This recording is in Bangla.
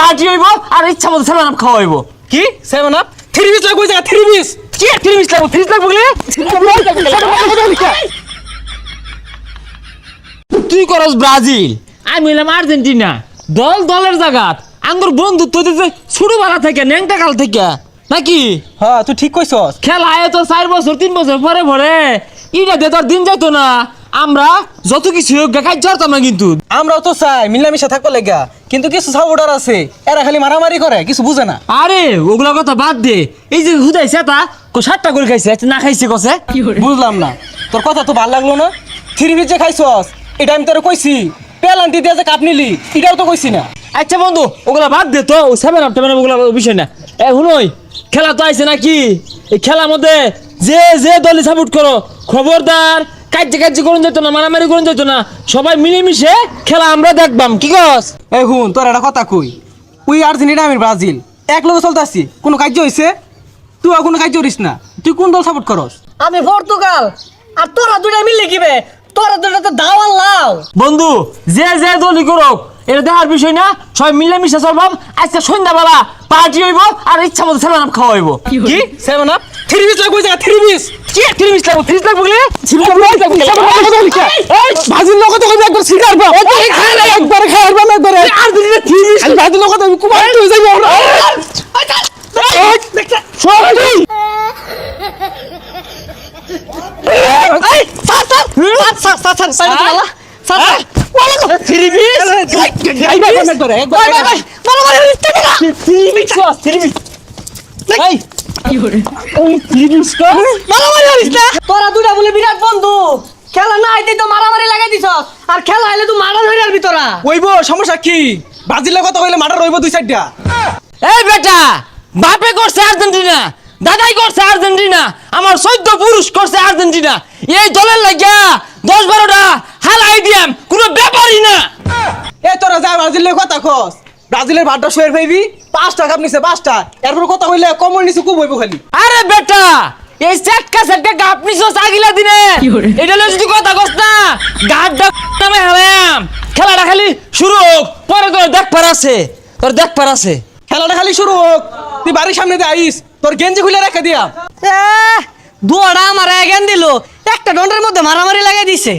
পার্টি হইব আর ইচ্ছা মতো সেভেন আপ খাওয়া হইব। কি 7 আপ 3 পিস লাগবে জায়গা 3 পিস কি 30 লাগবে 30 লাগবে বলে তুই করস ব্রাজিল আমি হইলাম আর্জেন্টিনা। দল দলের জায়গাত আঙ্গুর বন্ধুত্ব দিতে শুরু বেলা থেকে ন্যাংটা কাল থেকে নাকি হ্যাঁ তুই ঠিক কইছস। খেলা আয় তো 4 বছর 3 বছর পরে পরে ইটা দিয়ে তোর দিন যাইতো না। আমরা যত কিছু হোক কাজ করতাম না কিন্তু আমরাও তো চাই মিলামিশা থাকবো লেগা, কিন্তু কিছু সাপোর্টার আছে এরা খালি মারামারি করে, কিছু বুঝে না। আরে ওগুলা কথা বাদ দে। এই যে হুদাইছে তা কো 7টা করে খাইছে না খাইছে কসে বুঝলাম না, তোর কথা তো ভালো লাগলো না। 3 পিস যে খাইছস এটা আমি তোরে কইছি, পেলান্টি দিয়ে যে কাপ নিলি এটাও তো কইছি না। আচ্ছা বন্ধু ওগুলা বাদ দে তো, ও 7 আপ ওগুলা বিষয় না। এ হুনই খেলা তো আইছে নাকি? এই খেলার মধ্যে যে যে দলে সাপোর্ট করো খবরদার কাজ করুন যেত না, মারামারি করুন যেত না, সবাই মিলেমিশে খেলা আমরা দেখবাম। কি কস? এই হুন তোর একটা কথা কই, তুই আর্জেন্টিনা আমি ব্রাজিল এক লগে চলতেছি, কোনো কাজ হইছে? তুই কোনো কাজ করিস না, তুই কোন দল সাপোর্ট করস? আমি পর্তুগাল। আর তোরা দুইটা মিলে কিবে? তোরা দুইটা তো দাওয়াল লাও। বন্ধু যে যে দলই করুক এটা দেখার বিষয় না, সবাই মিলেমিশে চলবাম। আজকে সন্ধ্যাবেলা পার্টি হইব আর ইচ্ছা মতো সেভেন আপ খাওয়া হইব। কি 7 আপ 3 পিস লাগবে জায়গা 3 পিস কি 30 লাগবে 30 লাগবে বলে ভাজির লোক তো কইবে একবার সিগার বা ওই খাইলে একবার খাইবা না একবার আর দিলে 30 আমি ভাজির লোক তো কুমার হয়ে যাইবো আমরা। তোরা দুইটা বলে বিরাট বন্ধু, খেলা না আইতে তো মারামারি লাগাই দিছ। আর খেলা আইলে তুই মারা ধরে আরবি তোরা। ওইবো সমস্যা কি? ব্রাজিল কথা কইলে মার্ডার হইব 2-4টা। এই বেটা বাপে করছে আর্জেন্টিনা, দাদাই করছে আর্জেন্টিনা, আমার 14 পুরুষ করছে আর্জেন্টিনা। এই দলের লাগিয়া 10-12টা হালাই দিয়াম কোনো ব্যাপারই না। এ তোরা যা ব্রাজিলের কথা কস, ব্রাজিলের ভাতটা শোয়ের পাইবি 5টা কাপ নিছে 5টা, এরপর কথা কইলে কমন নিছে খুব হইব খালি। আরে বেটা এই সেটকা গাপ নিছো আগিলা দিনে এটা লই যদি কথা কস না গাড্ডা নামে হারাম। খেলাটা খালি শুরু হোক, পরে তোর দেখবার আছে, খেলাটা খালি শুরু হোক, তুই বাড়ির সামনে দিয়ে আইস, তোর গেঞ্জি খুলে রেখে দিয়া। দুয়াটা আমার এগেন দিল, একটা দণ্ডের মধ্যে মারামারি লাগাই দিছে।